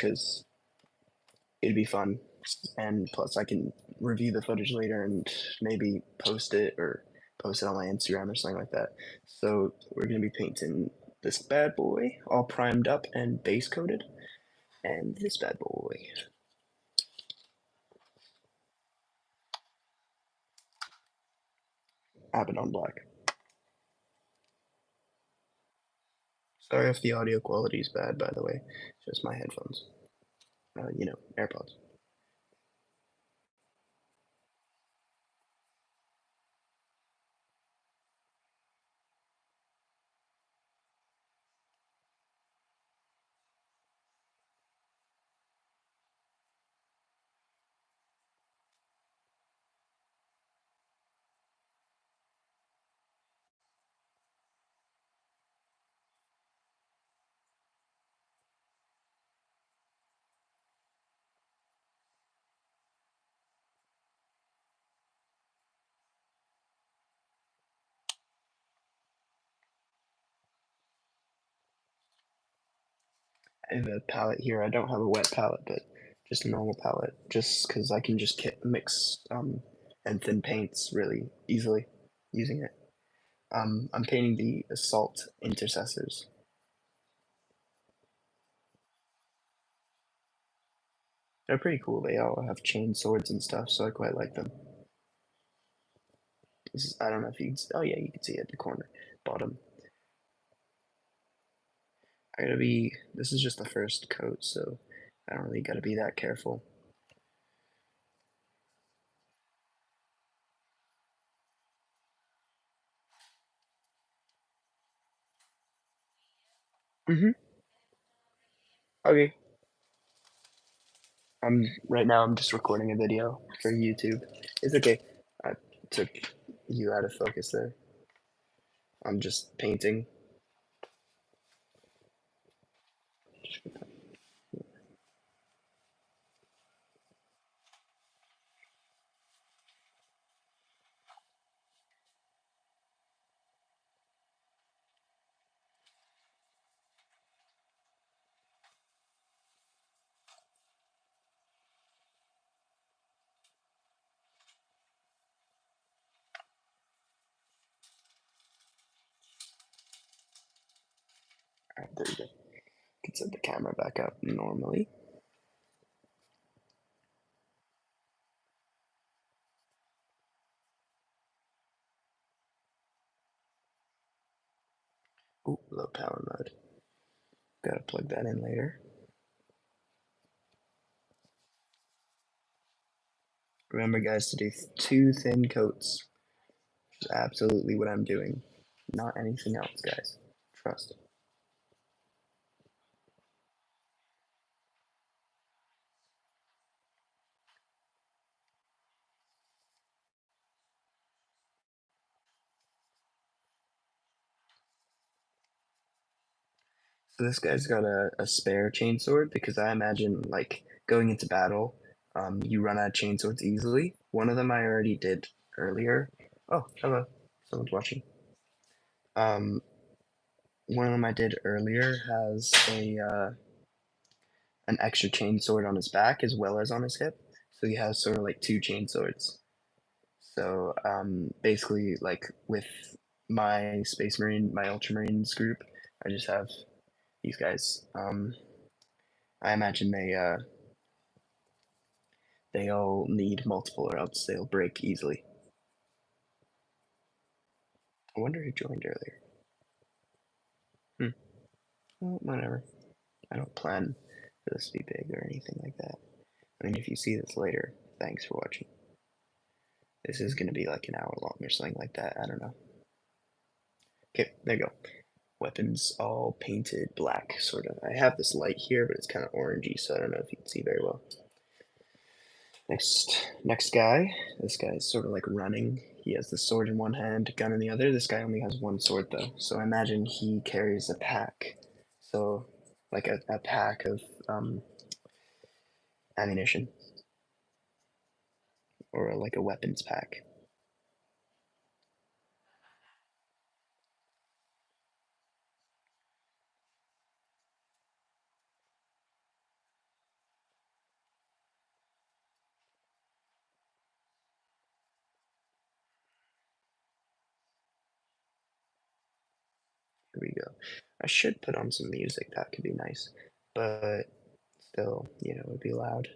because it'd be fun, and plus I can review the footage later and maybe post it on my Instagram or something like that. So we're gonna be painting this bad boy all primed up and base coated, and this bad boy. Abaddon black. Sorry if the audio quality is bad, by the way. It's just my headphones. AirPods. I have a palette here. I don't have a wet palette, but just a normal palette, just because I can just mix and thin paints really easily using it. I'm painting the assault intercessors. They're pretty cool. They all have chain swords and stuff, so I quite like them. I don't know if you can. Oh yeah, you can see it at the corner, bottom. This is just the first coat, so I don't really gotta be that careful. Mm-hmm. Okay. Right now I'm just recording a video for YouTube. It's okay. I took you out of focus there. I'm just painting. Alright, there you go. Can set the camera back up normally. Ooh, low power mode. Gotta plug that in later. Remember, guys, to do 2 thin coats. Which is absolutely what I'm doing. Not anything else, guys. Trust. So this guy's got a spare chainsword because I imagine, like, going into battle, you run out of chainswords easily. One of them I already did earlier. Oh, hello. Someone's watching. Um, one of them I did earlier has an extra chainsword on his back as well as on his hip. So he has sort of like 2 chainswords. So basically, like with my Space Marine, my Ultramarines group, I just have these guys. I imagine they all need multiple or else they'll break easily. I wonder who joined earlier. Well, whatever. I don't plan for this to be big or anything like that. I mean, if you see this later, thanks for watching. This is going to be like an hour long or something like that. I don't know. Okay, there you go. Weapons all painted black, sort of. I have this light here, but it's kind of orangey, so I don't know if you can see very well. Next guy. This guy is sort of like running. He has the sword in one hand, gun in the other. This guy only has one sword though, so I imagine he carries a pack. So, like a pack of ammunition, or like a weapons pack. Here we go. I should put on some music, that could be nice, but still, it would be loud.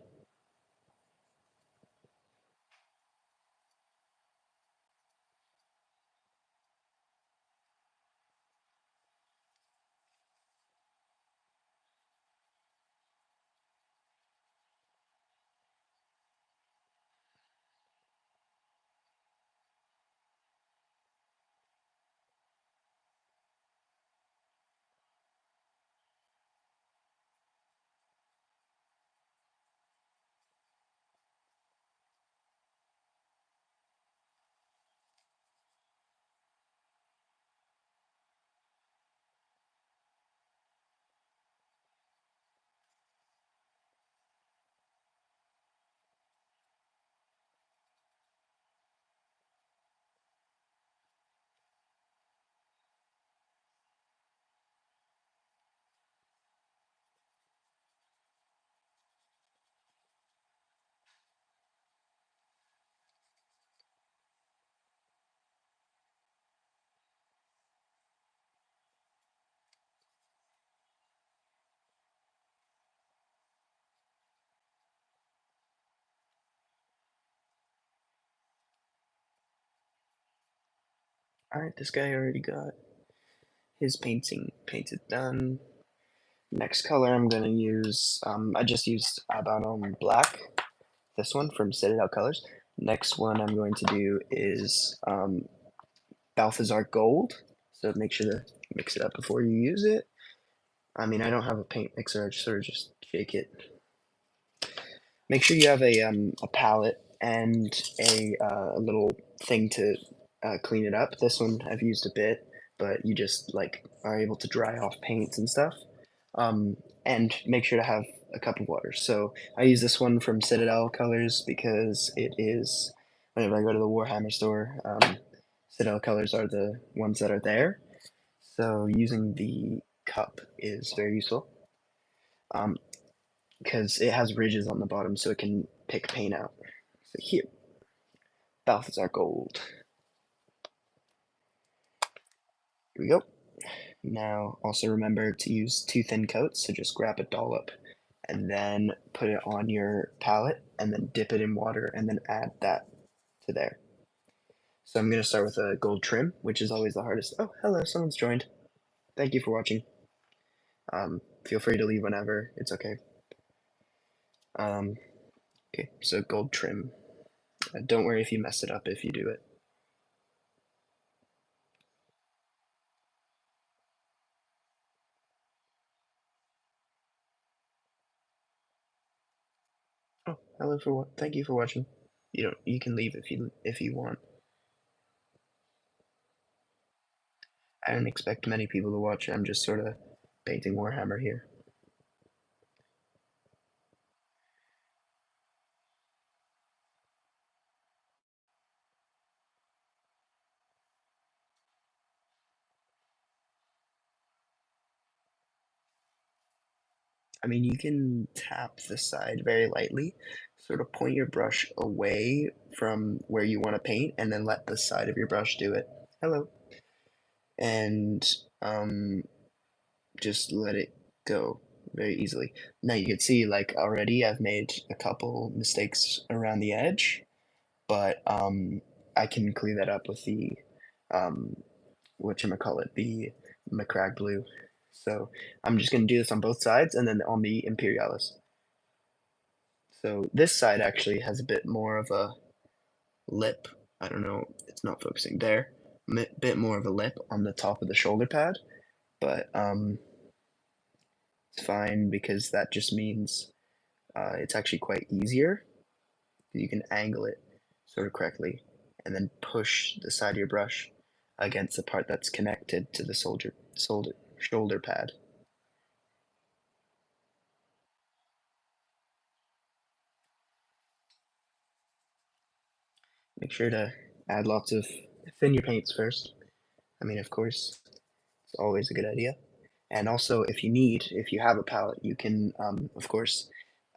Alright, this guy already got his painting painted done. Next color I'm gonna use, I just used Abaddon Black, this one from Citadel Colors. Next one I'm going to do is Balthazar Gold, so make sure to mix it up before you use it. I mean, I don't have a paint mixer, I just sort of just shake it. Make sure you have a palette and a little thing to clean it up. This one I've used a bit, but you just like are able to dry off paints and stuff. And make sure to have a cup of water. So I use this one from Citadel Colors because it is, whenever I go to the Warhammer store, Citadel Colors are the ones that are there. So using the cup is very useful because it has ridges on the bottom so it can pick paint out. So here, Balthazar Gold. Here we go. Now also remember to use two thin coats, so just grab a dollop and then put it on your palette and then dip it in water and then add that to there. So I'm going to start with a gold trim, which is always the hardest. Oh, hello, someone's joined. Thank you for watching. Feel free to leave whenever, it's okay. Okay, so gold trim. Don't worry if you mess it up if you do it. Oh, hello for what? Thank you for watching. You can leave if you want. I don't expect many people to watch. I'm just sort of painting Warhammer here. I mean, you can tap the side very lightly, sort of point your brush away from where you want to paint, and then let the side of your brush do it. Hello. And um, just let it go very easily. Now you can see, like, already I've made a couple mistakes around the edge, but I can clean that up with the um, whatchamacallit, the Macragge blue. So I'm just gonna do this on both sides and then on the Imperialis. So this side actually has a bit more of a lip. I don't know, it's not focusing there. Bit more of a lip on the top of the shoulder pad, but it's fine because that just means it's actually quite easier. You can angle it sort of correctly and then push the side of your brush against the part that's connected to the shoulder pad. Make sure to add lots of thin your paints first. I mean, of course, it's always a good idea. And also, if you have a palette, you can, of course,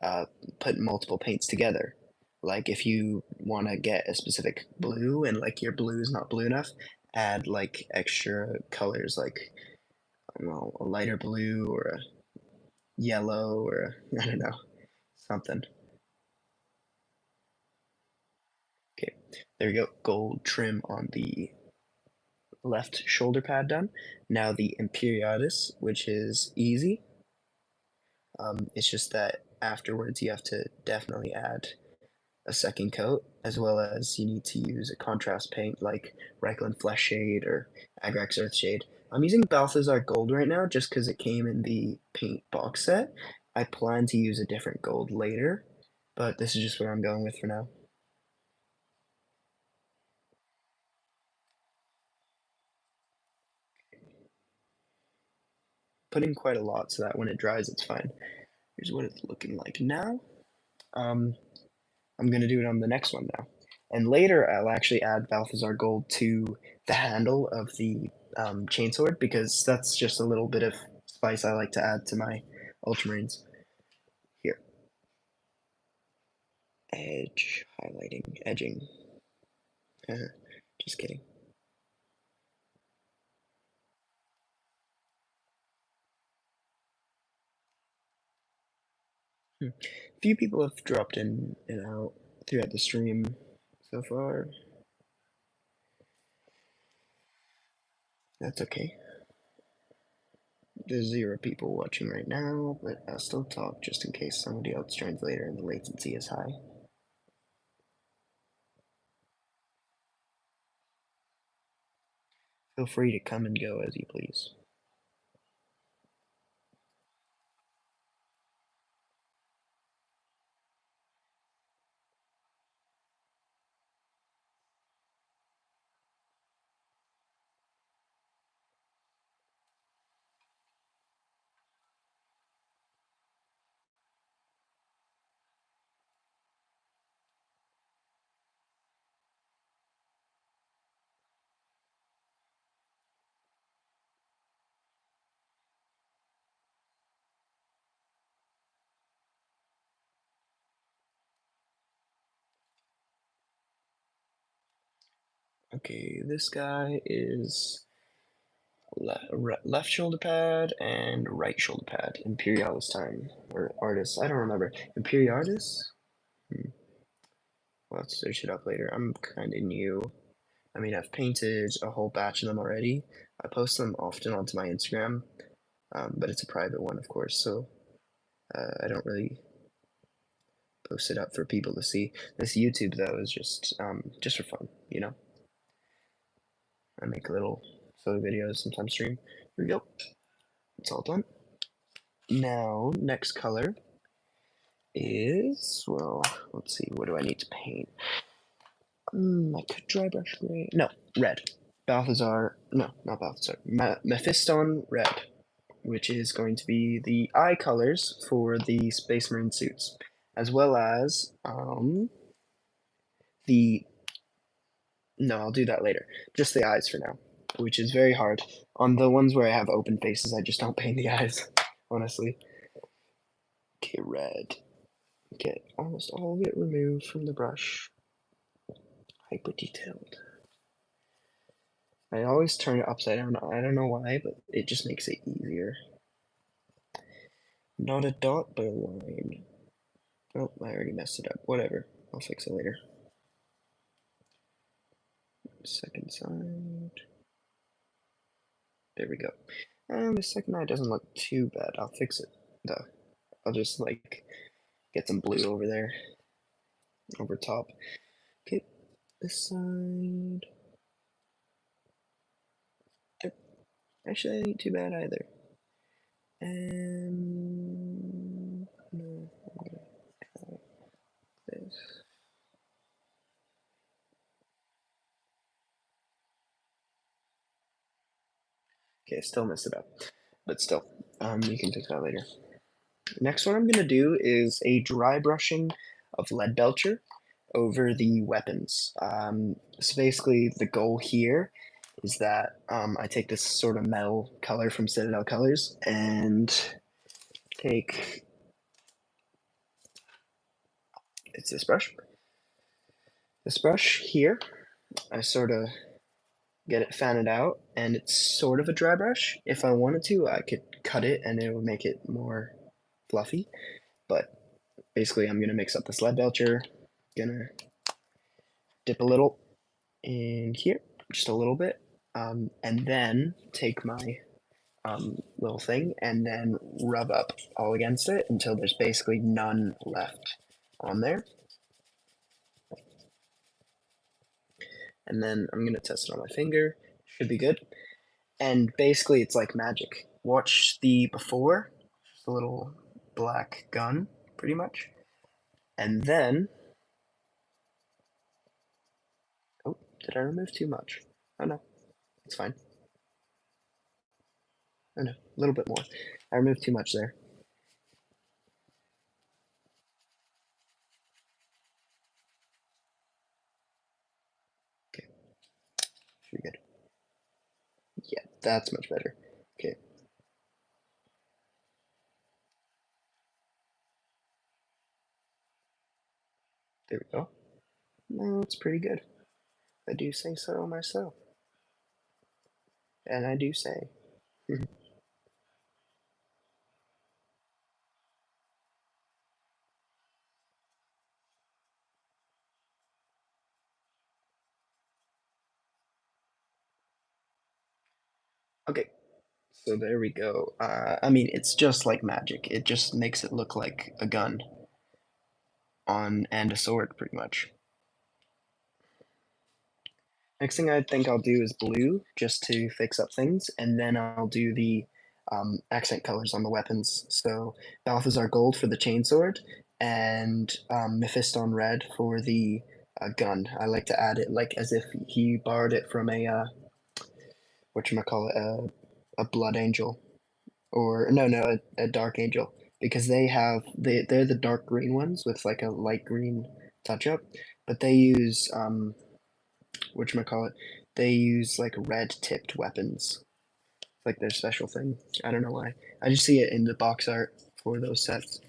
uh, put multiple paints together. Like if you want to get a specific blue and like your blue is not blue enough, add like extra colors like well, a lighter blue or a yellow or a, I don't know, something. Okay, there you go. Gold trim on the left shoulder pad done. Now the Imperiatus, which is easy. It's just that afterwards you have to definitely add a second coat, as well as you need to use a contrast paint like Reikland Flesh Shade or Agrax Earth Shade. I'm using Balthazar Gold right now just because it came in the paint box set. I plan to use a different gold later, but this is just what I'm going with for now. Putting quite a lot so that when it dries it's fine. Here's what it's looking like now. Um, I'm gonna do it on the next one now. And later I'll actually add Balthazar Gold to the handle of the chainsword because that's just a little bit of spice I like to add to my Ultramarines. Here, edge, highlighting, edging. Just kidding. A few people have dropped in and out throughout the stream so far. That's okay. There's 0 people watching right now, but I'll still talk just in case somebody else joins later and the latency is high. Feel free to come and go as you please. Okay, this guy is left shoulder pad and right shoulder pad. Imperialis time. Or artist. I don't remember. Imperialis? We'll have to search it up later. I'm kind of new. I mean, I've painted a whole batch of them already. I post them often onto my Instagram, but it's a private one, of course, so I don't really post it up for people to see. This YouTube, though, is just for fun, you know? I make little silly videos, sometimes stream. Here we go. It's all done. Now, next color is, well, let's see, what do I need to paint? I could dry brush gray. No, red. Balthazar, no, not Balthazar. Mephiston red, which is going to be the eye colors for the Space Marine suits, as well as the. No, I'll do that later. Just the eyes for now, which is very hard. On the ones where I have open faces, I just don't paint the eyes, honestly. Okay, red. Get almost all of it removed from the brush. Hyper detailed. I always turn it upside down. I don't know why, but it just makes it easier. Not a dot, but a line. Oh, I already messed it up. Whatever. I'll fix it later. Second side. There we go. And the second eye doesn't look too bad. I'll fix it, though. I'll just, like, get some blue over there. Over top. Okay, this side. Actually, that ain't too bad either. And no, I'm gonna try this. Okay, still messed it up, but still, you can fix that later. Next one I'm gonna do is a dry brushing of Lead Belcher over the weapons. So basically, the goal here is that I take this sort of metal color from Citadel Colors and take it's this brush. This brush here, I sort of get it fan it out, and it's sort of a dry brush. If I wanted to, I could cut it and it would make it more fluffy, but basically I'm gonna mix up the sled belcher, gonna dip a little in here, just a little bit, and then take my little thing and then rub up all against it until there's basically none left on there. And then I'm gonna test it on my finger, should be good. And basically it's like magic. Watch the before, just a little black gun, pretty much. And then, oh, did I remove too much? Oh no, it's fine. Oh no, a little bit more. I removed too much there. Okay, should be good. Yeah, that's much better. Okay, there we go. No, it's pretty good. I do say so myself. And I do say. Okay, so there we go. I mean, it's just like magic. It just makes it look like a gun on and a sword, pretty much. Next thing I think I'll do is blue, just to fix up things, and then I'll do the accent colors on the weapons. So Balthazar gold for the chainsword, and Mephiston red for the gun. I like to add it like as if he borrowed it from a whatchamacallit, a blood angel, or no, a dark angel, because they're the dark green ones with like a light green touch up, but they use whatchamacallit, they use like red tipped weapons, like their special thing. I don't know why. I just see it in the box art for those sets,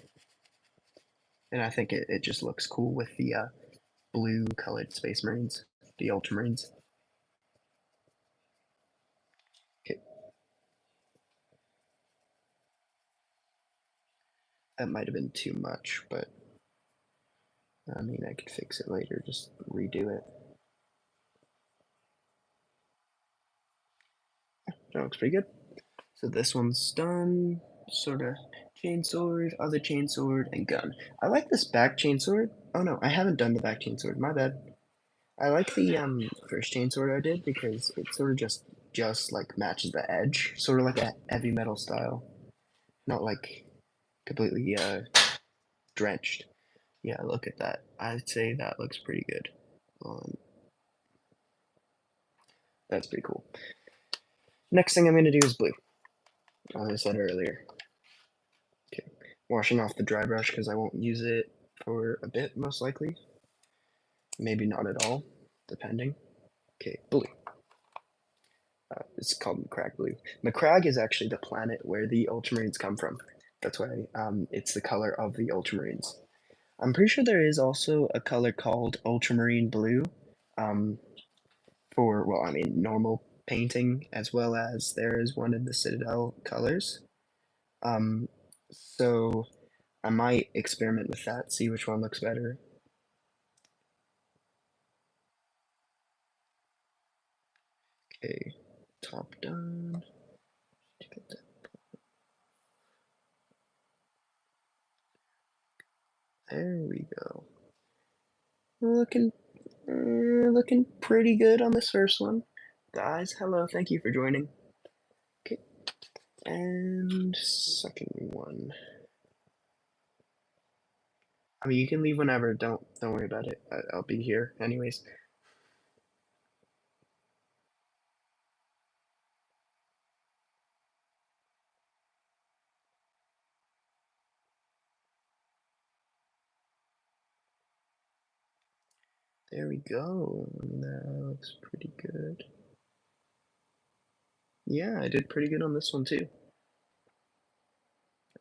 and I think it just looks cool with the blue colored Space Marines, the Ultramarines. Okay, that might have been too much, but I mean, I could fix it later, just redo it. That looks pretty good. So this one's done, sort of chainsword, other chainsword, and gun. I like this back chainsword. Oh no, I haven't done the back chainsword, my bad. I like the first chainsword I did because it sort of just like matches the edge, sort of like a heavy metal style, not like completely drenched. Yeah, look at that. I'd say that looks pretty good. Um, that's pretty cool. Next thing I'm gonna do is blue, as I said earlier. Okay, washing off the dry brush because I won't use it for a bit, most likely. Maybe not at all, depending. Okay, blue. It's called Macragge Blue. Macragge is actually the planet where the Ultramarines come from. That's why it's the color of the Ultramarines. I'm pretty sure there is also a color called Ultramarine Blue um, for, well, I mean, normal painting, as well as there is one in the Citadel colors. Um, so I might experiment with that, see which one looks better. Okay, top done. There we go. Looking, looking pretty good on this first one. Guys, hello, thank you for joining. Okay, and second one. I mean, you can leave whenever. Don't worry about it. I'll be here anyways. There we go. That looks pretty good. Yeah, I did pretty good on this one too.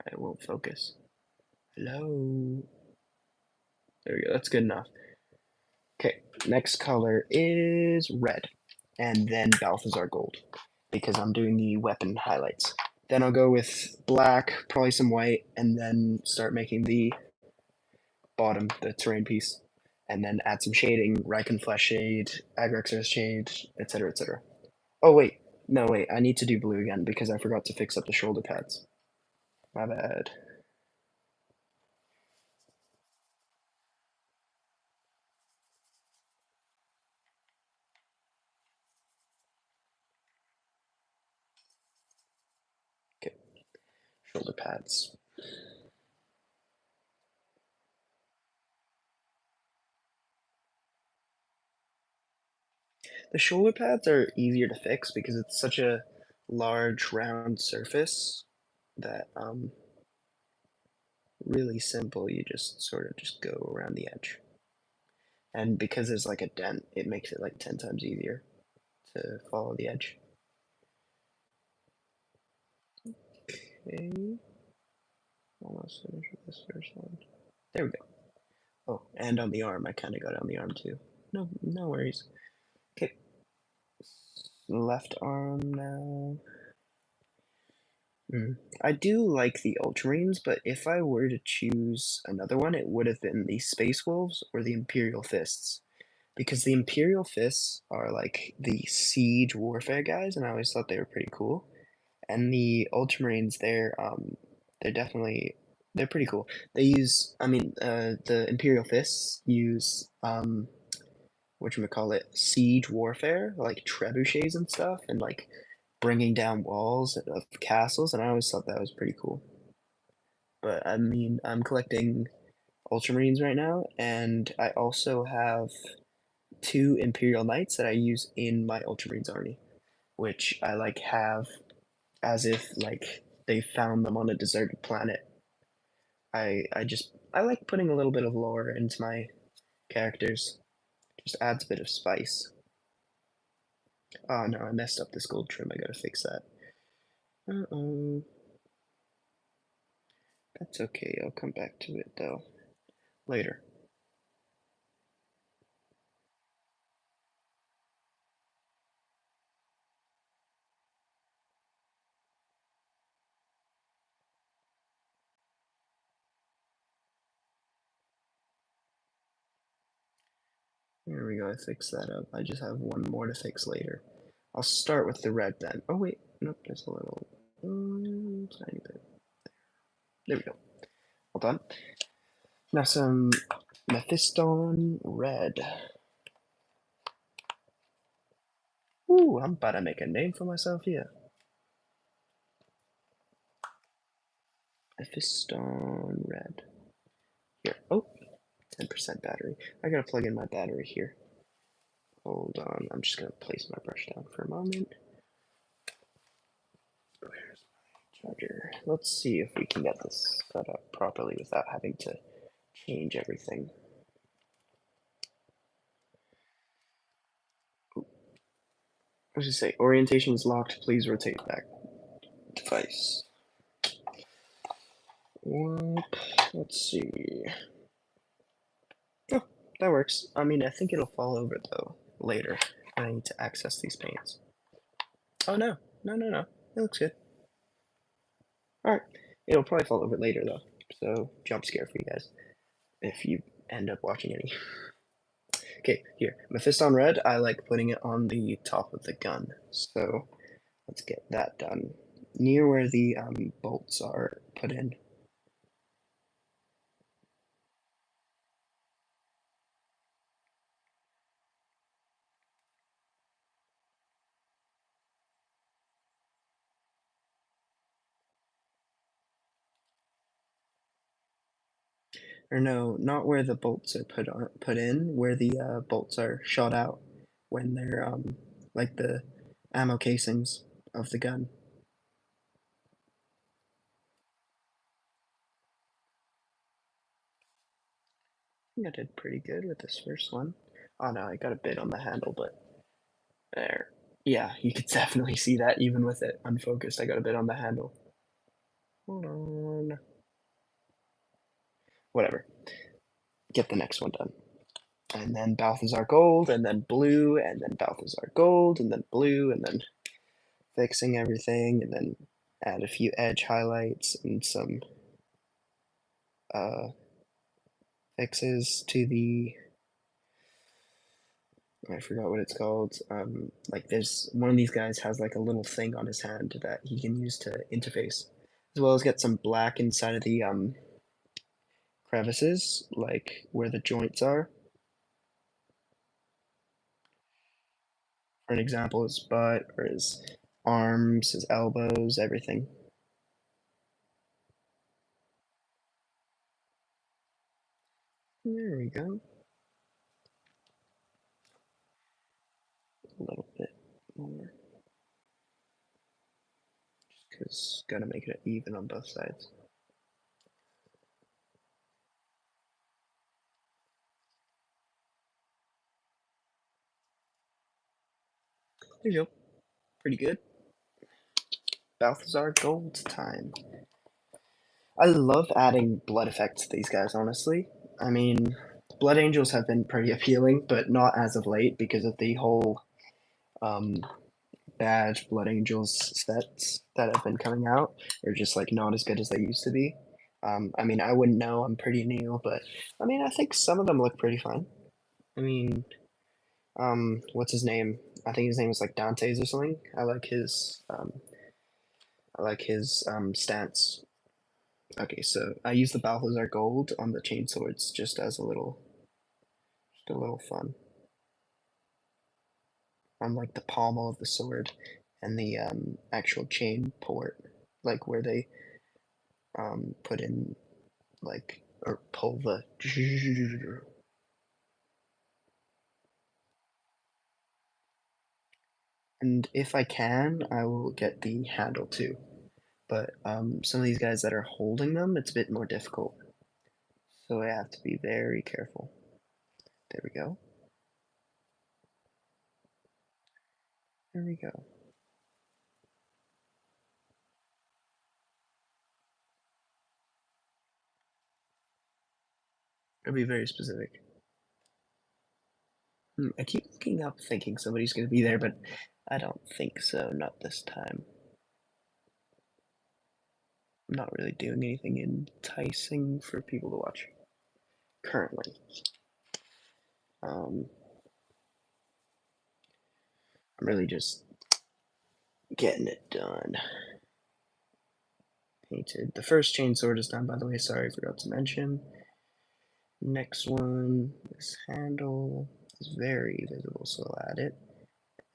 I won't focus. Hello. There we go. That's good enough. Okay, next color is red. and then Balthazar gold, because I'm doing the weapon highlights. Then I'll go with black, probably some white, and then start making the bottom, the terrain piece, and then add some shading, Ryken Flesh shade, Agrexar's shade, etc., etc. Oh wait, no wait, I need to do blue again because I forgot to fix up the shoulder pads. My bad. Okay, shoulder pads. The shoulder pads are easier to fix because it's such a large round surface that really simple. You just sort of just go around the edge. And because there's like a dent, it makes it like 10 times easier to follow the edge. Okay, almost finished with this first one. There we go. Oh, and on the arm, I kind of got it on the arm too. No, no worries. Okay, left arm now. I do like the Ultramarines, but if I were to choose another one, it would have been the Space Wolves or the Imperial Fists. Because the Imperial Fists are like the siege warfare guys, and I always thought they were pretty cool. And the Ultramarines, they're definitely they're pretty cool. They use, I mean, the Imperial Fists use whatchamacallit, siege warfare, like trebuchets and stuff, and like bringing down walls of castles, and I always thought that was pretty cool. But I mean, I'm collecting Ultramarines right now, and I also have two Imperial Knights that I use in my Ultramarines army, which I like have as if like they found them on a deserted planet. I like putting a little bit of lore into my characters. Just adds a bit of spice. Oh no, I messed up this gold trim. I gotta fix that. Uh-oh. That's okay. I'll come back to it though later. There we go. I fixed that up. I just have one more to fix later. I'll start with the red then. Oh wait, nope. There's a little tiny bit. There we go. Hold on. Now some Mephiston red. Ooh, I'm about to make a name for myself here. Mephiston red. Here. Oh, 10% battery. I gotta plug in my battery here. Hold on. I'm just gonna place my brush down for a moment. Where's my charger? Let's see if we can get this set up properly without having to change everything. Ooh. I was just say, orientation is locked. Please rotate back. Device. Whoop. Let's see. Oh, that works. I mean, I think it'll fall over though later. I need to access these panes. Oh no, no, no, no. It looks good. All right. It'll probably fall over later though. So jump scare for you guys if you end up watching any. Okay, here. Mephiston red. I like putting it on the top of the gun. So let's get that done. Near where the bolts are put in. Or no, not where the bolts are put in, where the bolts are shot out when they're like the ammo casings of the gun. I think I did pretty good with this first one. Oh no, I got a bit on the handle, but there. Yeah, you could definitely see that even with it unfocused. I got a bit on the handle. Hold on. Whatever. Get the next one done. and then Balthazar gold, and then blue, and then Balthazar gold, and then blue, and then fixing everything, and then add a few edge highlights and some uh, fixes to the, I forgot what it's called. Like there's one of these guys has like a little thing on his hand that he can use to interface, as well as get some black inside of the crevices, like where the joints are. For an example, his butt or his arms, his elbows, everything. There we go. A little bit more, because gotta make it even on both sides. There you go. Pretty good. Balthazar Gold time. I love adding blood effects to these guys, honestly. I mean, Blood Angels have been pretty appealing, but not as of late because of the whole um, bad Blood Angels sets that have been coming out. They're just like not as good as they used to be. I mean, I wouldn't know. I'm pretty new, but I mean, I think some of them look pretty fun. I mean, what's his name? I think his name is like Dante's or something. I like his stance. Okay, so I use the Balthazar Gold on the chain swords just as just a little fun. On like the pommel of the sword and the actual chain port, like where they put in like or pull the. And if I can, I will get the handle too. But some of these guys that are holding them, it's a bit more difficult. So I have to be very careful. There we go. There we go. I'll be very specific. I keep looking up thinking somebody's going to be there, but I don't think so. Not this time. I'm not really doing anything enticing for people to watch currently. I'm really just getting it done. Painted. The first chain sword is done, by the way. Sorry, I forgot to mention. Next one, this handle is very visible, so I'll add it.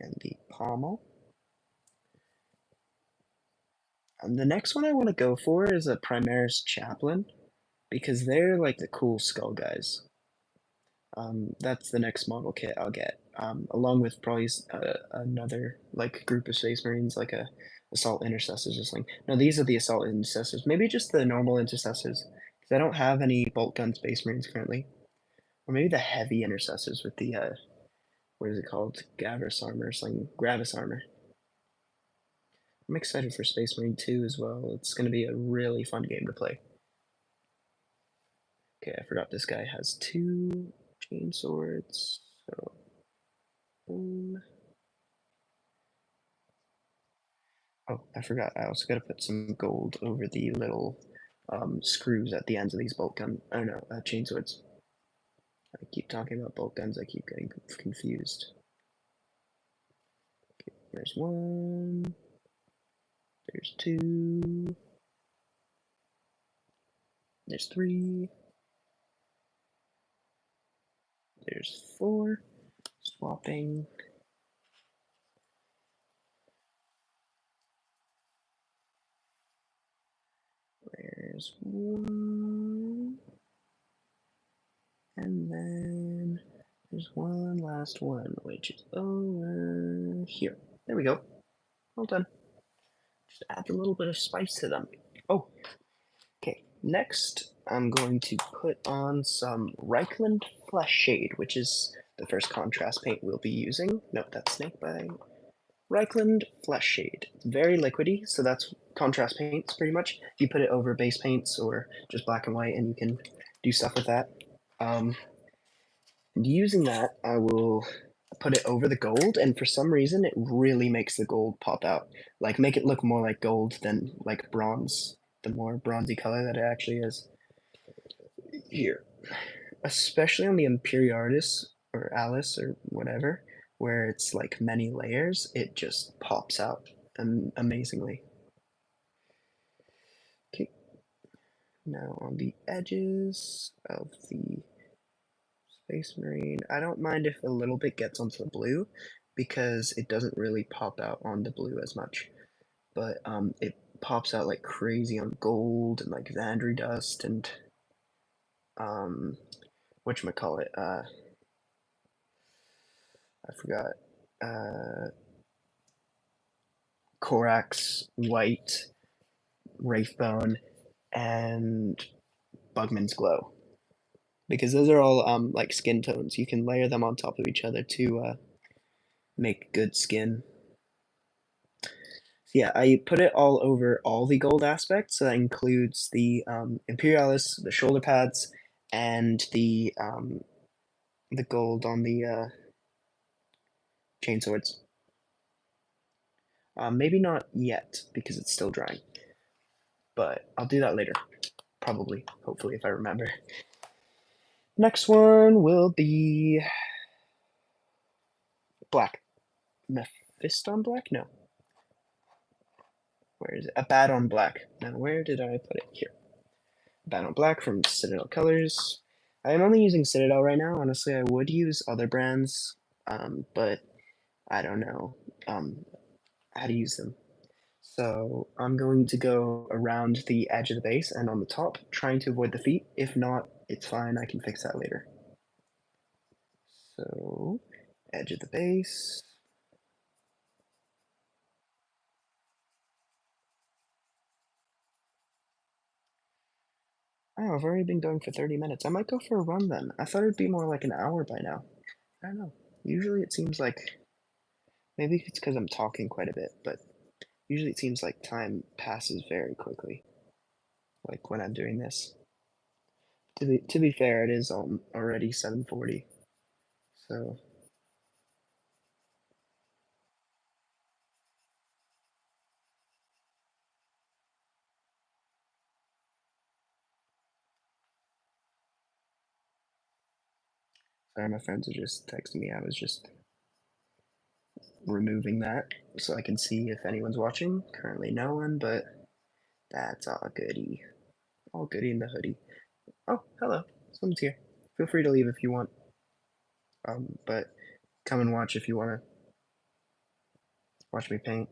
And the pommel. And the next one I want to go for is a Primaris Chaplain, because they're like the cool skull guys. That's the next model kit I'll get, along with probably another like group of Space Marines, like a Assault Intercessors or something. No, these are the Assault Intercessors. Maybe just the normal Intercessors, because I don't have any bolt gun Space Marines currently. Or maybe the heavy Intercessors with the what is it called? Gravis armor or something. Gravis armor. I'm excited for Space Marine 2 as well. It's going to be a really fun game to play. Okay, I forgot this guy has two chain swords. So, boom. Oh, I forgot. I also got to put some gold over the little screws at the ends of these bolt gun. Oh no, chain swords. I keep talking about bolt guns. I keep getting confused. Okay, there's one. There's two. There's three. There's four. Swapping. There's one. And then there's one last one, which is over here. There we go. Well done. Just add a little bit of spice to them. Oh, okay. Next, I'm going to put on some Reichland Flesh Shade, which is the first contrast paint we'll be using. Nope, that's Snakebite. Reichland Flesh Shade. It's very liquidy, so that's contrast paints pretty much. You put it over base paints or just black and white, and you can do stuff with that. Um, And using that, I will put it over the gold, and for some reason, it really makes the gold pop out. Like, make it look more like gold than like bronze, the more bronzy color that it actually is. Here, especially on the Imperialis or Alice or whatever, where it's like many layers, it just pops out amazingly. Okay, now on the edges of the Space Marine, I don't mind if a little bit gets onto the blue because it doesn't really pop out on the blue as much, but it pops out like crazy on gold and like Vandry dust and whatchamacallit, I forgot, Korax, White, Wraithbone, and Bugman's Glow. Because those are all like skin tones. You can layer them on top of each other to make good skin. So yeah, I put it all over all the gold aspects. So that includes the Imperialis, the shoulder pads, and the gold on the chain swords. Maybe not yet because it's still drying, but I'll do that later. Probably, hopefully, if I remember. Next one will be black. Mephiston black? No. Where is it? A bat on black. Now, where did I put it? Here. Bat on black from Citadel Colors. I am only using Citadel right now. Honestly, I would use other brands, but I don't know how to use them. So I'm going to go around the edge of the base and on the top, trying to avoid the feet. If not, it's fine. I can fix that later. So, edge of the base. Oh, I've already been going for 30 minutes. I might go for a run then. I thought it'd be more like an hour by now. I don't know. Usually it seems like, maybe it's because I'm talking quite a bit, but usually it seems like time passes very quickly, like when I'm doing this. To be fair, it is already 7:40, so sorry, my friends are just texting me. I was just removing that so I can see if anyone's watching. Currently no one, but that's all goody. All goody in the hoodie. Oh, hello. Someone's here. Feel free to leave if you want. But come and watch if you want to watch me paint.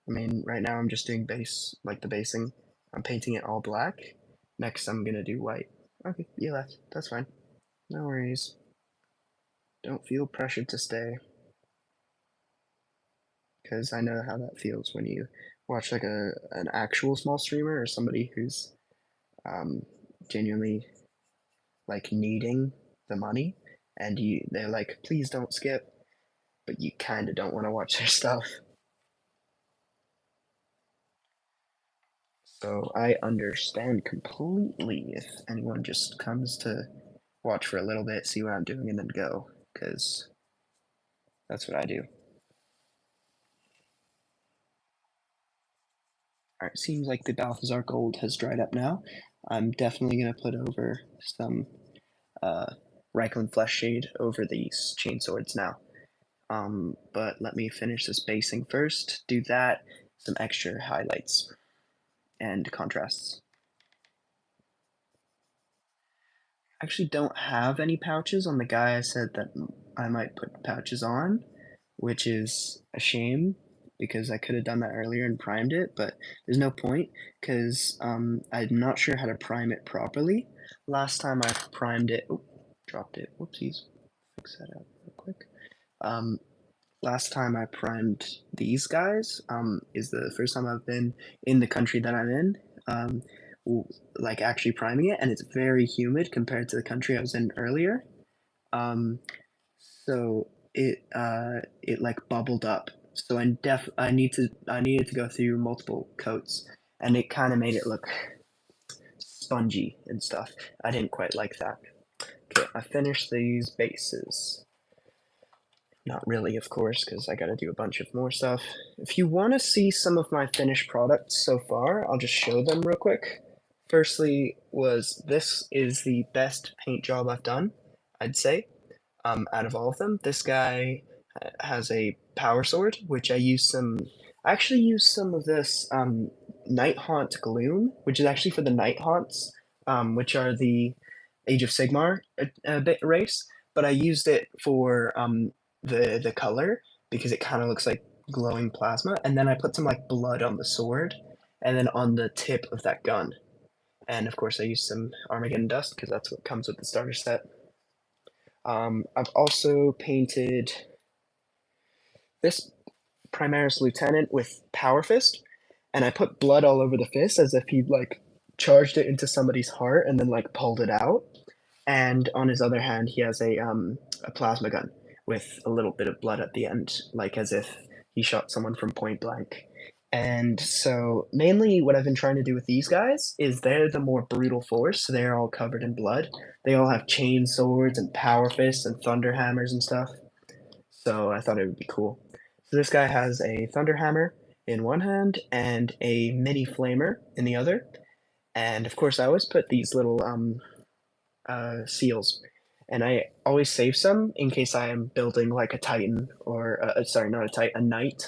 I mean, right now I'm just doing base, like the basing. I'm painting it all black. Next, I'm gonna do white. Okay, you left. That's fine. No worries. Don't feel pressured to stay, because I know how that feels when you watch like an actual small streamer or somebody who's um, genuinely like needing the money, and they're like, please don't skip, but you kind of don't want to watch their stuff. So I understand completely if anyone just comes to watch for a little bit, see what I'm doing, and then go, because that's what I do. Alright, seems like the Balthazar gold has dried up now. I'm definitely going to put over some Reichland Flesh Shade over these chain swords now. But let me finish this basing first. Do that, some extra highlights and contrasts. I actually don't have any pouches on the guy I said that I might put pouches on, which is a shame because I could have done that earlier and primed it, but there's no point because I'm not sure how to prime it properly. Last time I primed it, oh, dropped it, whoopsies, fix that out real quick. Um, Last time I primed these guys is the first time I've been in the country that I'm in, um, like actually priming it, and it's very humid compared to the country I was in earlier. Um, so it like bubbled up. So I needed to go through multiple coats, and it kind of made it look spongy and stuff. I didn't quite like that. Okay, I finished these bases. Not really, of course, because I gotta do a bunch of more stuff. If you want to see some of my finished products so far, I'll just show them real quick. Firstly, this is the best paint job I've done, I'd say. Out of all of them, this guy has a power sword, which I actually used some of this Night Haunt Gloom, which is actually for the Night Haunts, which are the Age of Sigmar bit race, but I used it for the color because it kind of looks like glowing plasma, and then I put some like blood on the sword, and then on the tip of that gun, and of course I used some Armageddon dust because that's what comes with the starter set. I've also painted this Primaris Lieutenant with Power Fist, and I put blood all over the fist as if he'd like charged it into somebody's heart and then like pulled it out. And on his other hand, he has a plasma gun with a little bit of blood at the end, like as if he shot someone from point blank. And so, mainly, what I've been trying to do with these guys is they're the more brutal force. So they're all covered in blood. They all have chain swords and power fists and thunder hammers and stuff. So I thought it would be cool. So this guy has a thunder hammer in one hand and a mini flamer in the other. And of course, I always put these little seals, and I always save some in case I am building like a Titan or sorry, not a Titan, a Knight,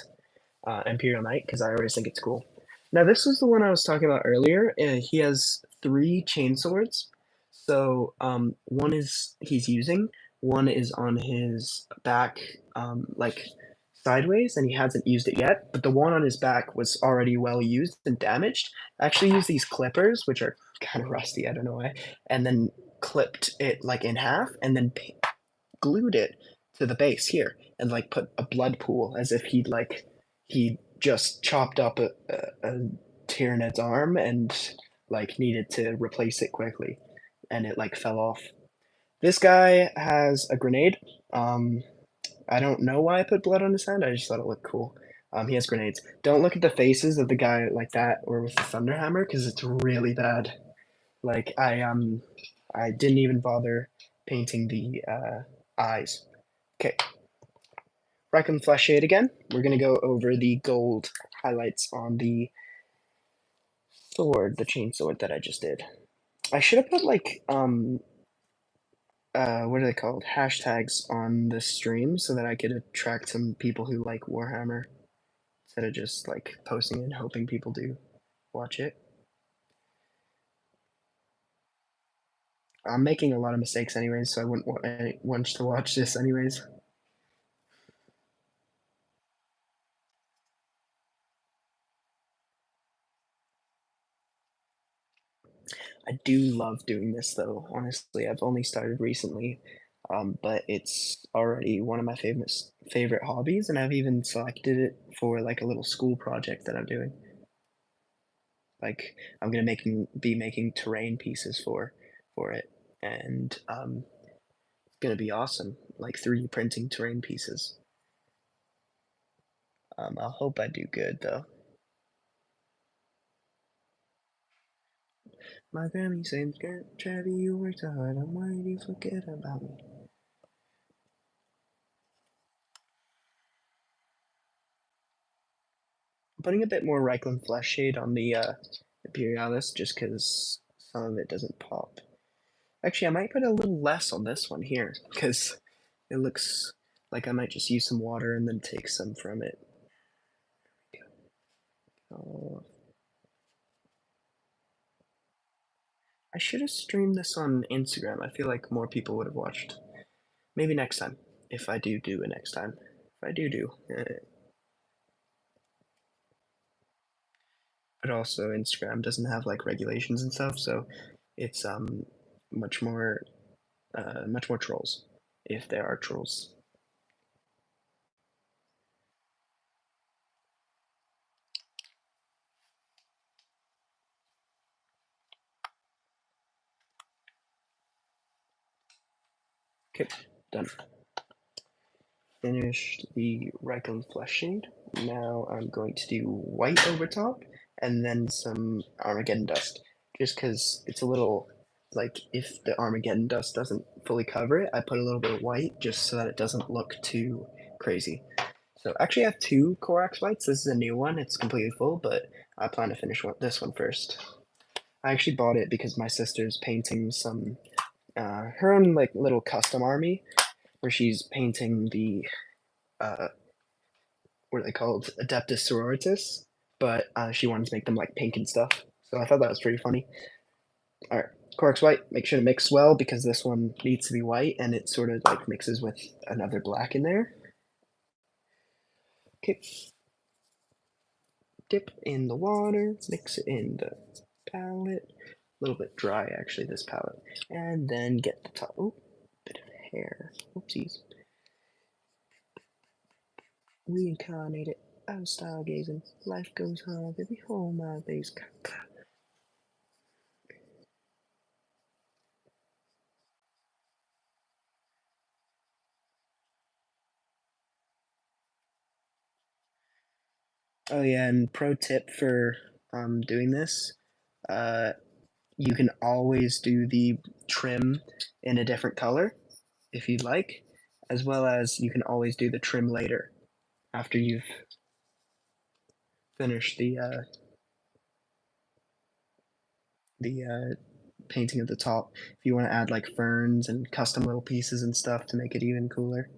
Imperial Knight, because I always think it's cool. Now this was the one I was talking about earlier. He has 3 chainswords. So one is he's using, one is on his back, like sideways, and he hasn't used it yet. But the one on his back was already well used and damaged. I actually used these clippers, which are kind of rusty. I don't know why, and then clipped it like in half, and then glued it to the base here, and like put a blood pool as if he just chopped up a Tyrannid's arm and like needed to replace it quickly, and it like fell off. This guy has a grenade. Um, I don't know why I put blood on his hand. I just thought it looked cool. He has grenades. Don't look at the faces of the guy like that or with the thunder hammer because it's really bad. Like I didn't even bother painting the eyes. Okay, Reckon Flesh Shade again. We're gonna go over the gold highlights on the sword, the chain sword that I just did. I should have put like what are they called? Hashtags on the stream so that I could attract some people who like Warhammer instead of just like posting and hoping people do watch it. I'm making a lot of mistakes anyways, so I wouldn't want anyone to watch this anyways. I do love doing this though, honestly. I've only started recently, but it's already one of my favorite hobbies, and I've even selected it for like a little school project that I'm doing. Like I'm gonna be making terrain pieces for it, and it's gonna be awesome. Like 3D printing terrain pieces. I hope I do good though. My Grammy says, Travi, you worked hard. I'm worried you forget about me. Putting a bit more Reikland Flesh Shade on the Imperialis just because some of it doesn't pop. Actually, I might put a little less on this one here because it looks like I might just use some water and then take some from it. Oh, I should have streamed this on Instagram. I feel like more people would have watched. Maybe next time, if I do it next time. If I do. But also Instagram doesn't have like regulations and stuff, so it's much more much more trolls if there are trolls. Okay, done. Finished the Reikland Flesh Shade. Now I'm going to do white over top and then some Armageddon Dust, just because it's a little like if the Armageddon dust doesn't fully cover it, I put a little bit of white just so that it doesn't look too crazy. So actually I have two Corax whites. This is a new one. It's completely full, but I plan to finish this one first. I actually bought it because my sister's painting some her own like little custom army where she's painting the uh, what are they called? Adeptus Sororitas, but she wanted to make them like pink and stuff. So I thought that was pretty funny. All right, Cork's white. Make sure to mix well because this one needs to be white and it sort of like mixes with another black in there. Okay, dip in the water, mix it in the palette. A little bit dry actually, this palette. And then get the top. Oh, bit of hair. Oopsies. Reincarnated. I'm stargazing. Life goes hard. Baby, hold my base. Oh yeah, and pro tip for doing this, uh, you can always do the trim in a different color if you'd like, as well as you can always do the trim later after you've finished the painting at the top. If you want to add like ferns and custom little pieces and stuff to make it even cooler.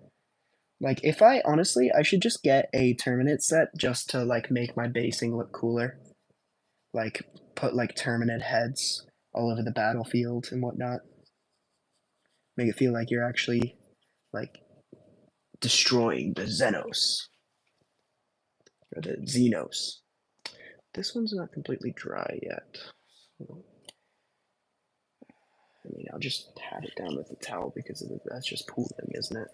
Like if I honestly, I should just get a Terminate set just to like make my basing look cooler. Like put like Terminate heads all over the battlefield and whatnot. Make it feel like you're actually like destroying the Xenos or the Xenos. This one's not completely dry yet. So, I mean, I'll just pat it down with a towel because that's just pooling, isn't it?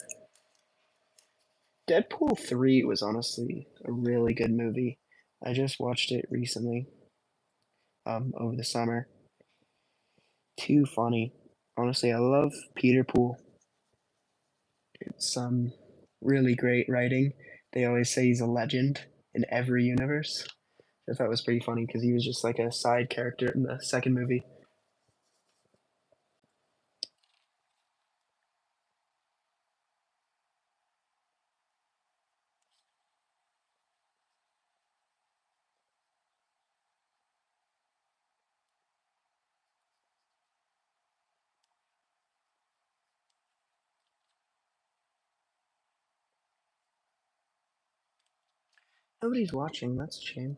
Deadpool 3 was honestly a really good movie. I just watched it recently, over the summer. Too funny. Honestly, I love Peter Pool. It's really great writing. They always say he's a legend in every universe. I thought it was pretty funny because he was just like a side character in the second movie. Nobody's watching. That's a shame.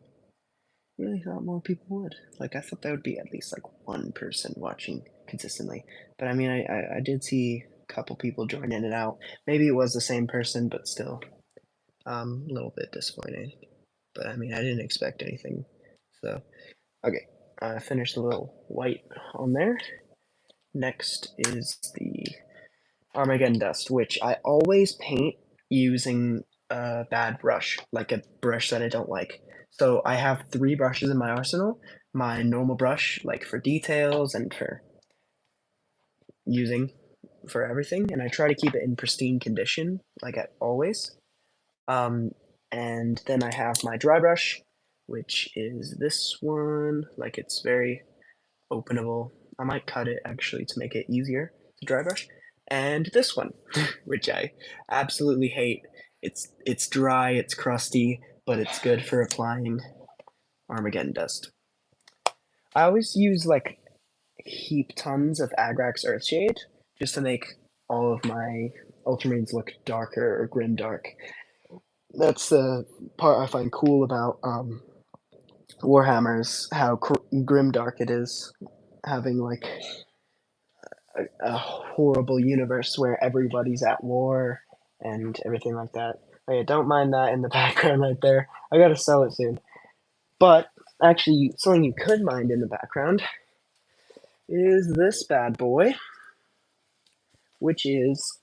I really thought more people would. Like I thought there would be at least like one person watching consistently. But I mean, I did see a couple people join in and out. Maybe it was the same person, but still, a little bit disappointing. But I mean, I didn't expect anything. So okay, I finished the little white on there. Next is the Armageddon dust, which I always paint using a bad brush, like a brush that I don't like. So I have three brushes in my arsenal. My normal brush, like for details and for using for everything, and I try to keep it in pristine condition, like I always. Um, and then I have my dry brush, which is this one. Like it's very openable. I might cut it actually to make it easier to dry brush. And this one, which I absolutely hate. It's dry, it's crusty, but it's good for applying Armageddon dust. I always use like heap tons of Agrax Earthshade just to make all of my ultramarines look darker or grim dark. That's the part I find cool about Warhammer's how grim dark it is, having like a horrible universe where everybody's at war and everything like that. Oh yeah, don't mind that in the background right there. I gotta sell it soon. But actually, something you could mind in the background is this bad boy, which is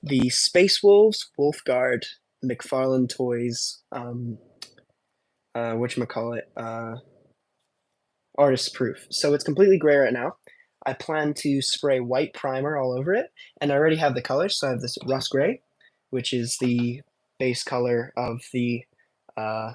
the Space Wolves Wolfguard McFarlane Toys. Whatchamacallit? Artist proof. So it's completely gray right now. I plan to spray white primer all over it, and I already have the colors. So I have this rust gray, which is the base color of the uh,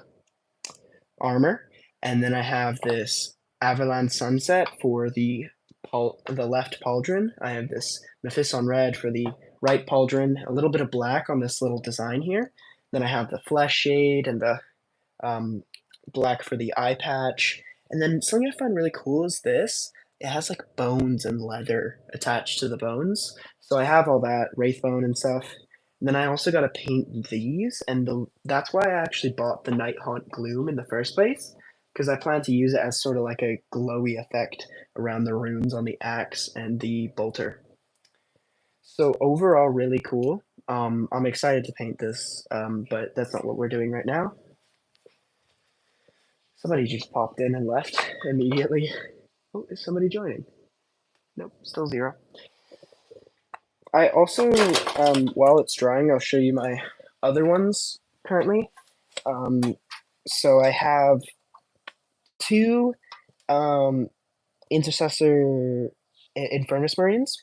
armor, and then I have this Avalanche Sunset for the the left pauldron. I have this Mephiston red for the right pauldron, a little bit of black on this little design here. Then I have the flesh shade and the um, black for the eye patch. And then something I find really cool is this. It has like bones and leather attached to the bones. So I have all that wraith bone and stuff. And then I also got to paint these, and that's why I actually bought the Night Haunt Gloom in the first place, because I plan to use it as sort of like a glowy effect around the runes on the axe and the bolter. So overall, really cool. I'm excited to paint this, but that's not what we're doing right now. Somebody just popped in and left immediately. Oh, is somebody joining? Nope, still zero. I also, while it's drying, I'll show you my other ones currently. Um, so I have two um, Intercessor Infernus Marines,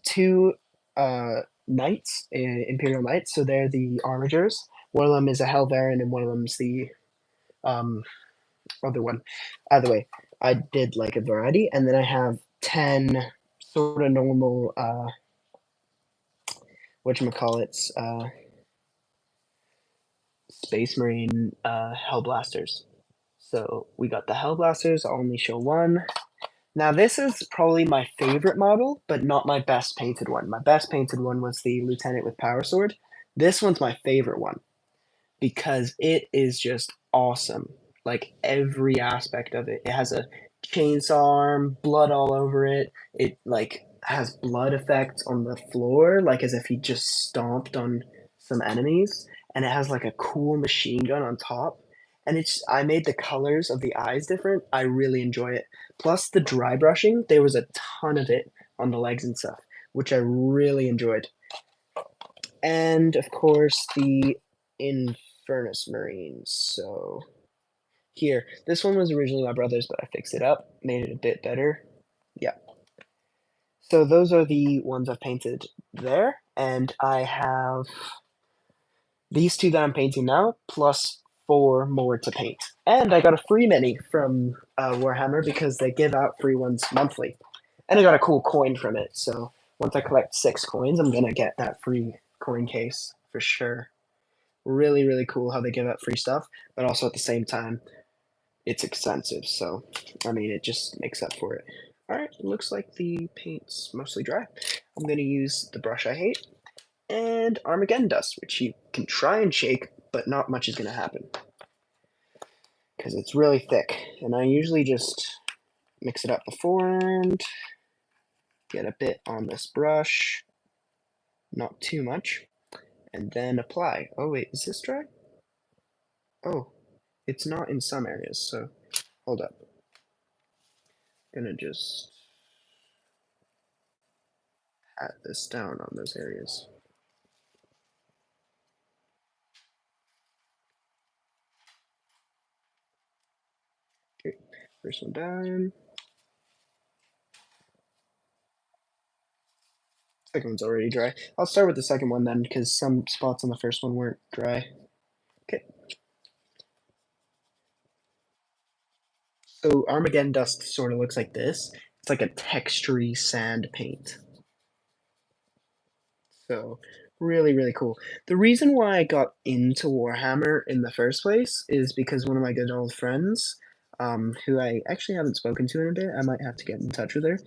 two Knights, Imperial Knights, so they're the Armigers. One of them is a Helverin, and one of them's the um, other one. Either way, I did like a variety, and then I have 10 sort of normal, whatchamacallits, Space Marine Hellblasters. So we got the Hellblasters, I'll only show one. Now this is probably my favorite model, but not my best painted one. My best painted one was the Lieutenant with Power Sword. This one's my favorite one because it is just awesome. Like every aspect of it. It has a chainsaw arm, blood all over it. It like has blood effects on the floor, like as if he just stomped on some enemies. And it has like a cool machine gun on top. And it's I made the colors of the eyes different. I really enjoy it. Plus the dry brushing, there was a ton of it on the legs and stuff, which I really enjoyed. And of course the Infernus Marines. So here, this one was originally my brother's, but I fixed it up, made it a bit better. Yeah. So those are the ones I've painted there, and I have these two that I'm painting now, plus 4 more to paint. And I got a free mini from Warhammer because they give out free ones monthly. And I got a cool coin from it, so once I collect 6 coins, I'm gonna get that free coin case for sure. Really, really cool how they give out free stuff, but also at the same time, it's expensive, so I mean, it just makes up for it. All right, it looks like the paint's mostly dry. I'm gonna use the brush I hate and Armageddon dust, which you can try and shake, but not much is gonna happen because it's really thick. And I usually just mix it up beforehand, get a bit on this brush, not too much, and then apply. Oh wait, is this dry? Oh, it's not in some areas, so hold up. Gonna just pat this down on those areas. Okay, first one down. Second one's already dry. I'll start with the second one then, because some spots on the first one weren't dry. Okay. So Armageddon dust sort of looks like this. It's like a textury sand paint. So really, really cool. The reason why I got into Warhammer in the first place is because one of my good old friends, who I actually haven't spoken to in a bit, I might have to get in touch with her,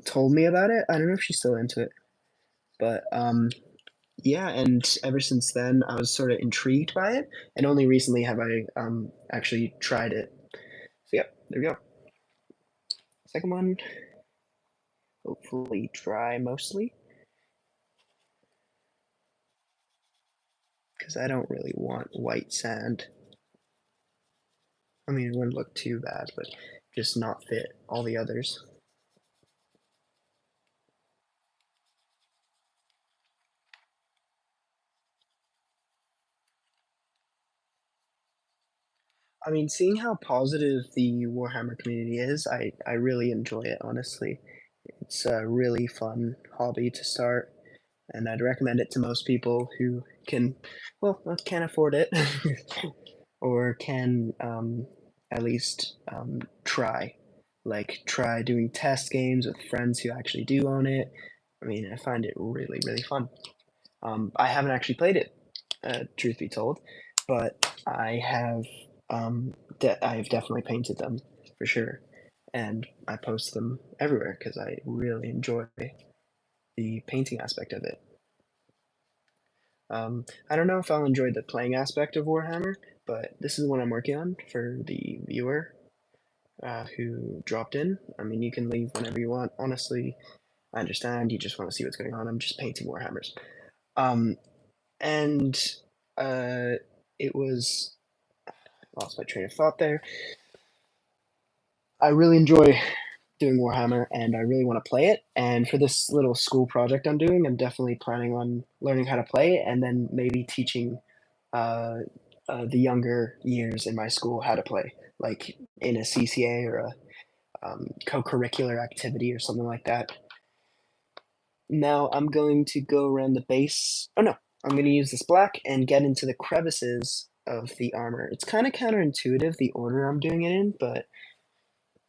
told me about it. I don't know if she's still into it, but yeah, and ever since then, I was sort of intrigued by it, and only recently have I actually tried it. So yeah, there we go. Second one, hopefully dry mostly, because I don't really want white sand. I mean, it wouldn't look too bad, but just not fit all the others. I mean, seeing how positive the Warhammer community is, I really enjoy it, honestly. It's a really fun hobby to start, and I'd recommend it to most people who can, well, can't afford it, or can at least try. like try doing test games with friends who actually do own it. I mean, I find it really, really fun. I haven't actually played it, truth be told, but I have definitely painted them for sure, and I post them everywhere because I really enjoy the painting aspect of it. I don't know if I'll enjoy the playing aspect of Warhammer, but this is what I'm working on for the viewer who dropped in. I mean, you can leave whenever you want. Honestly, I understand. You just want to see what's going on. I'm just painting Warhammers. Um, and uh, it was lost my train of thought there. I really enjoy doing Warhammer, and I really want to play it. And for this little school project I'm doing, I'm definitely planning on learning how to play it, and then maybe teaching uh, the younger years in my school how to play, like in a CCA or a co-curricular activity or something like that. Now I'm going to go around the base. Oh no, I'm going to use this black and get into the crevices of the armor. It's kind of counterintuitive, the order I'm doing it in, but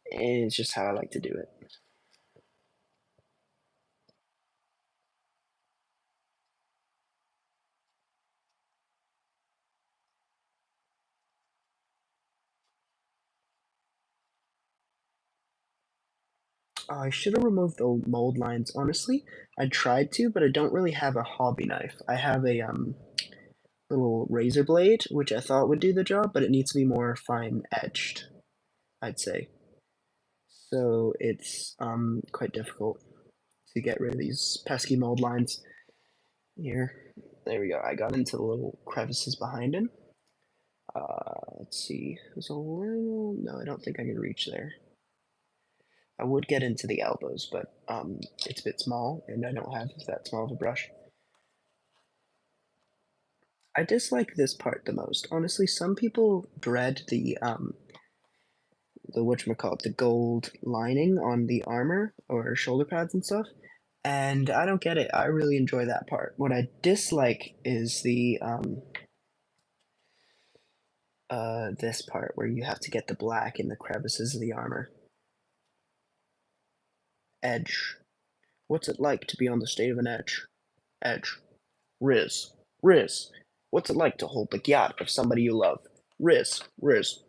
it's just how I like to do it. Oh, I should have removed the mold lines. Honestly, I tried to, but I don't really have a hobby knife. I have a little razor blade, which I thought would do the job, but it needs to be more fine edged, I'd say. So it's quite difficult to get rid of these pesky mold lines here. There we go. I got into the little crevices behind him. Let's see. There's a little. No, I don't think I can reach there. I would get into the elbows, but it's a bit small, and I don't have that small of a brush. I dislike this part the most. Honestly, some people dread the whatchamacallit, the gold lining on the armor or shoulder pads and stuff. And I don't get it. I really enjoy that part. What I dislike is the this part where you have to get the black in the crevices of the armor. Edge. What's it like to be on the state of an edge? Edge. Riz. Riz. What's it like to hold the gyat of somebody you love? Riz. Riz.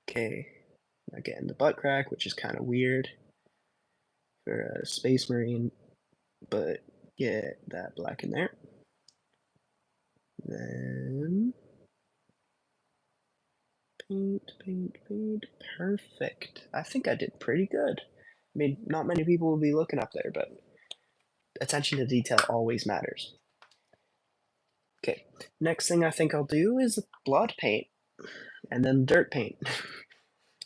Okay. Again, the butt crack, which is kind of weird for a space marine, but get that black in there. Then paint, paint, paint. Perfect. I think I did pretty good. I mean, not many people will be looking up there, but attention to detail always matters. Okay, next thing I think I'll do is blood paint, and then dirt paint,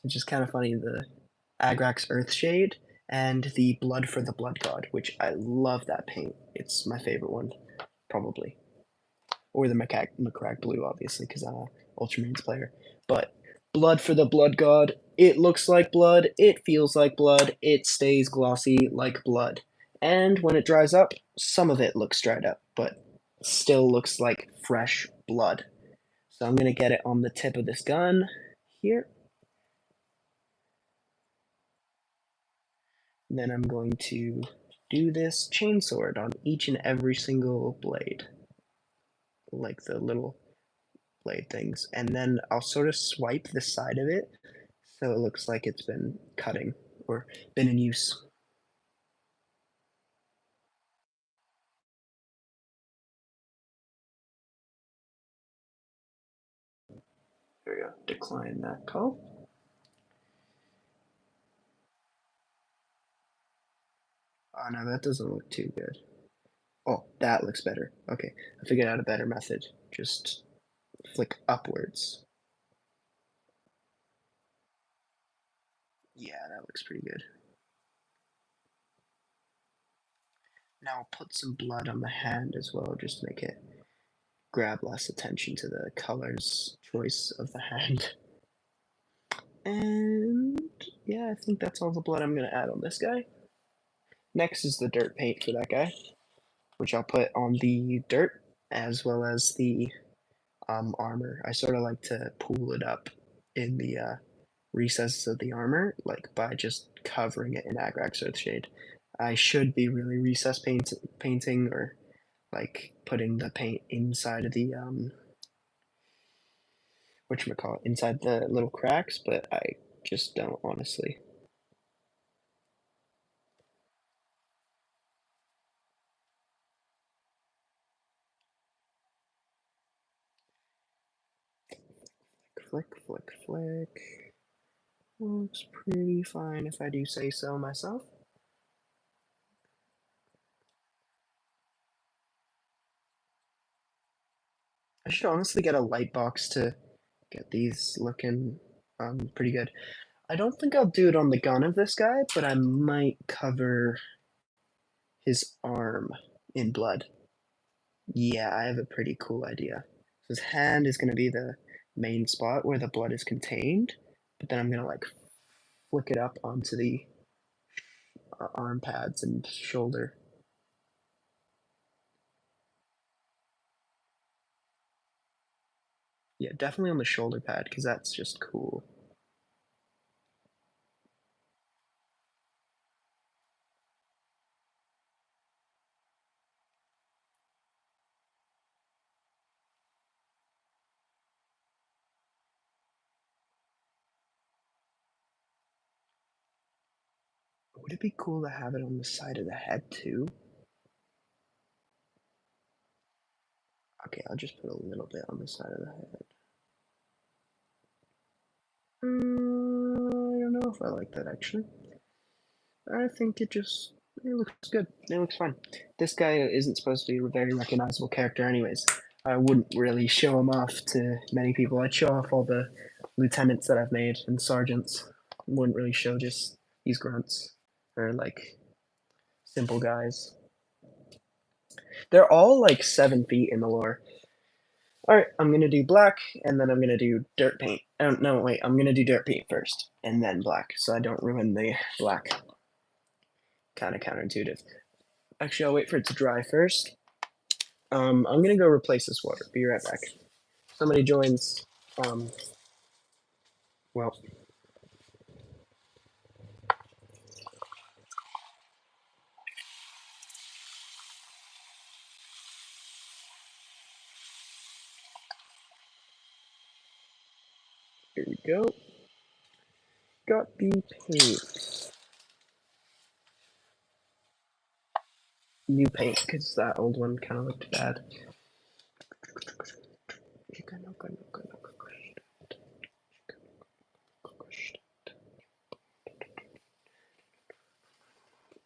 which is kind of funny. The Agrax Earthshade and the Blood for the Blood God, which I love that paint. It's my favorite one, probably. Or the Macragge Blue, obviously, because I'm a Ultramarines player. But Blood for the Blood God, it looks like blood, it feels like blood, it stays glossy like blood. And when it dries up, some of it looks dried up, but still looks like fresh blood. So I'm going to get it on the tip of this gun here. And then I'm going to do this chainsword on each and every single blade, like the little blade things. And then I'll sort of swipe the side of it so it looks like it's been cutting or been in use. There we go. Decline that call. Oh no, that doesn't look too good. Oh, that looks better. Okay, I figured out a better method. Just flick upwards. Yeah, that looks pretty good. Now I'll put some blood on the hand as well, just to make it grab less attention to the colors choice of the hand. And yeah, I think that's all the blood I'm going to add on this guy. Next is the dirt paint for that guy, which I'll put on the dirt as well as the armor. I sort of like to pool it up in the recesses of the armor, like by just covering it in Agrax Earthshade. I should be really painting or like putting the paint inside of the whatchamacallit, inside the little cracks, but I just don't, honestly. Flick, flick, flick. Looks pretty fine if I do say so myself. I should honestly get a light box to get these looking pretty good. I don't think I'll do it on the gun of this guy, but I might cover his arm in blood. Yeah, I have a pretty cool idea. So his hand is going to be the main spot where the blood is contained, but then I'm going to like flick it up onto the arm pads and shoulder. Yeah, definitely on the shoulder pad because that's just cool. Would it be cool to have it on the side of the head too? Okay, I'll just put a little bit on the side of the head. I don't know if I like that actually. I think it looks good. It looks fine. This guy isn't supposed to be a very recognizable character anyways. I wouldn't really show him off to many people. I'd show off all the lieutenants that I've made and sergeants. Wouldn't really show just these grunts or like simple guys. They're all like 7 feet in the lore. All right, I'm gonna do black, and then I'm gonna do dirt paint. Oh, no, wait, I'm gonna do dirt paint first, and then black, so I don't ruin the black. Kind of counterintuitive. Actually, I'll wait for it to dry first. I'm gonna go replace this water. Be right back. Somebody joins. Um, well, here we go. Got the paint. New paint, because that old one kind of looked bad.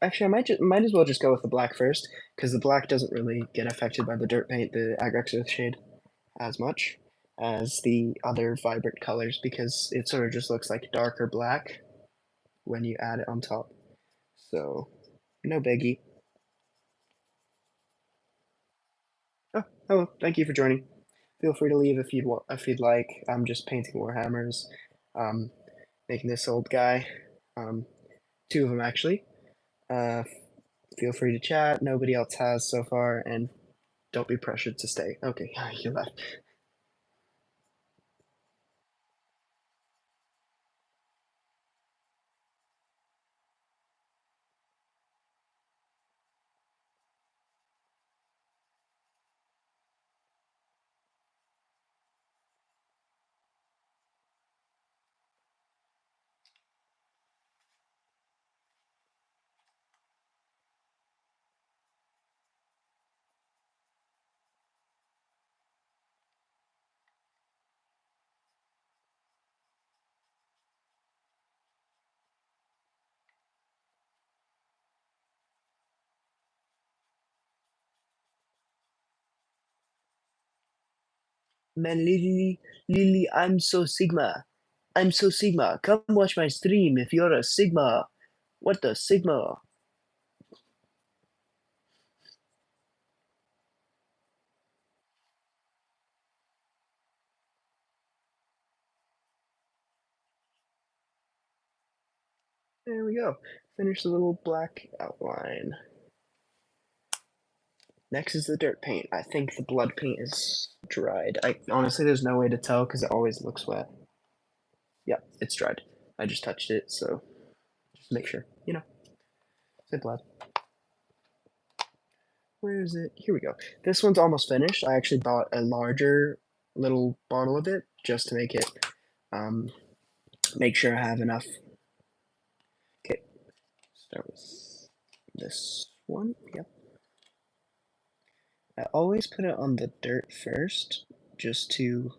Actually, might as well just go with the black first, because the black doesn't really get affected by the dirt paint, the Agrax Earth shade, as much as the other vibrant colors, because it sort of just looks like darker black when you add it on top. So, no biggie. Oh, hello. Thank you for joining. Feel free to leave if you'd like. I'm just painting Warhammers, um, making this old guy, um, 2 of them actually. Uh, feel free to chat. Nobody else has so far, and don't be pressured to stay. Okay, you left. Man, Lily, I'm so Sigma. I'm so Sigma. Come watch my stream if you're a Sigma. What the Sigma? There we go. Finish the little black outline. Next is the dirt paint. I think the blood paint is dried. I honestly, there's no way to tell because it always looks wet. Yep, it's dried. I just touched it, so just make sure, you know, simple as. Where is it? Here we go. This one's almost finished. I actually bought a larger little bottle of it just to make it, um, make sure I have enough. Okay, start with this one. Yep. I always put it on the dirt first, just to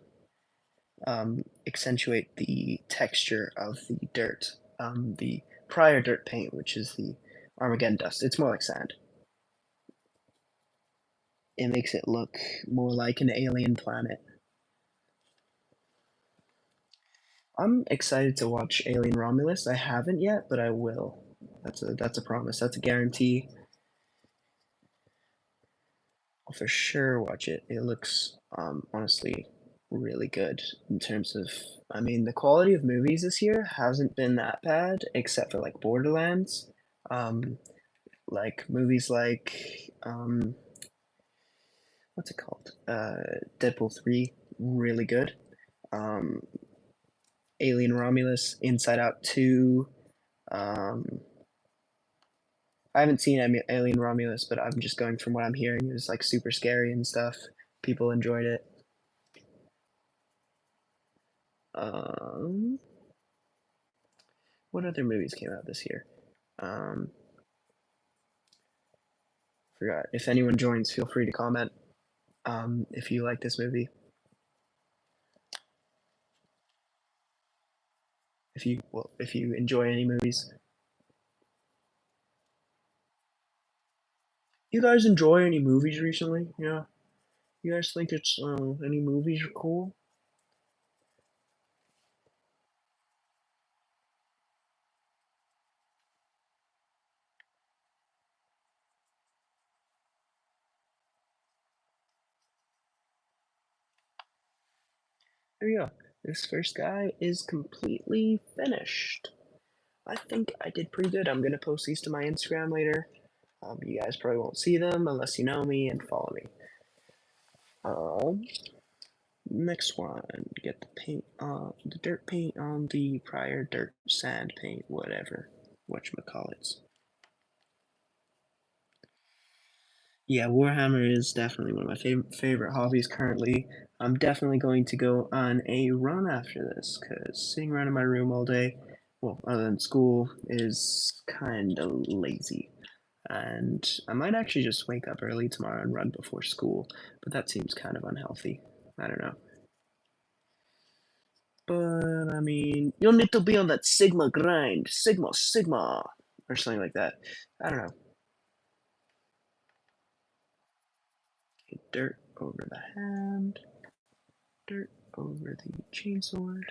accentuate the texture of the dirt. The prior dirt paint, which is the Armageddon dust, it's more like sand. It makes it look more like an alien planet. I'm excited to watch Alien Romulus. I haven't yet, but I will. That's a promise. That's a guarantee. I'll for sure watch it. It looks honestly really good in terms of, I mean, the quality of movies this year hasn't been that bad except for like Borderlands. Um, like movies like what's it called? Deadpool 3, really good. Um, Alien Romulus, Inside Out 2. Um, I haven't seen Alien Romulus, but I'm just going from what I'm hearing. It was like super scary and stuff. People enjoyed it. Um, what other movies came out this year? Um, Forgot. If anyone joins, feel free to comment if you like this movie. If you enjoy any movies. You guys enjoy any movies recently? Yeah. You guys think it's any movies are cool? There you go. This first guy is completely finished. I think I did pretty good. I'm gonna post these to my Instagram later. You guys probably won't see them unless you know me and follow me. Um, Next one, get the paint on the dirt paint on the prior dirt sand paint, whatever, whatchamacallits. Yeah, Warhammer is definitely one of my favorite hobbies currently. I'm definitely going to go on a run after this because sitting around in my room all day, well, other than school, is kind of lazy. And I might actually just wake up early tomorrow and run before school, but that seems kind of unhealthy. I don't know. But I mean, you'll need to be on that Sigma grind, Sigma, or something like that. I don't know. Okay, dirt over the hand, dirt over the chainsword,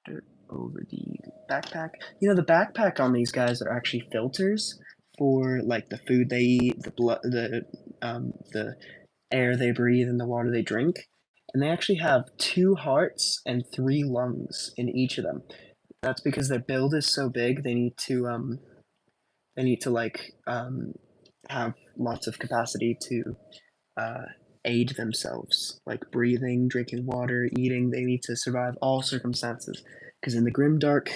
dirt over the backpack. You know, the backpack on these guys are actually filters for like the food they eat, the blood, the air they breathe, and the water they drink. And they actually have 2 hearts and 3 lungs in each of them. That's because their build is so big. They need to like have lots of capacity to uh, aid themselves, like breathing, drinking water, eating. They need to survive all circumstances. Because in the grim dark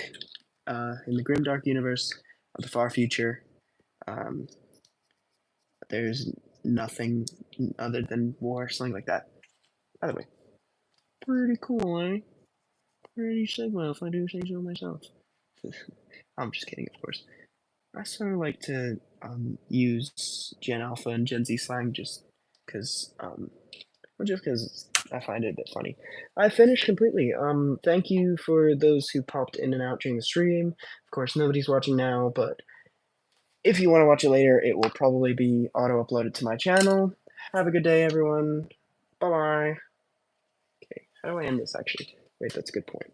universe of the far future, um, there's nothing other than war, something like that. By the way, pretty cool, eh? Pretty Sigma, if I do say so myself. I'm just kidding, of course. I sort of like to use Gen Alpha and Gen Z slang because, just because I find it a bit funny. I finished completely. Thank you for those who popped in and out during the stream. Of course, nobody's watching now, but if you want to watch it later, it will probably be auto-uploaded to my channel. Have a good day, everyone. Bye-bye. Okay, how do I end this, actually? Wait, that's a good point.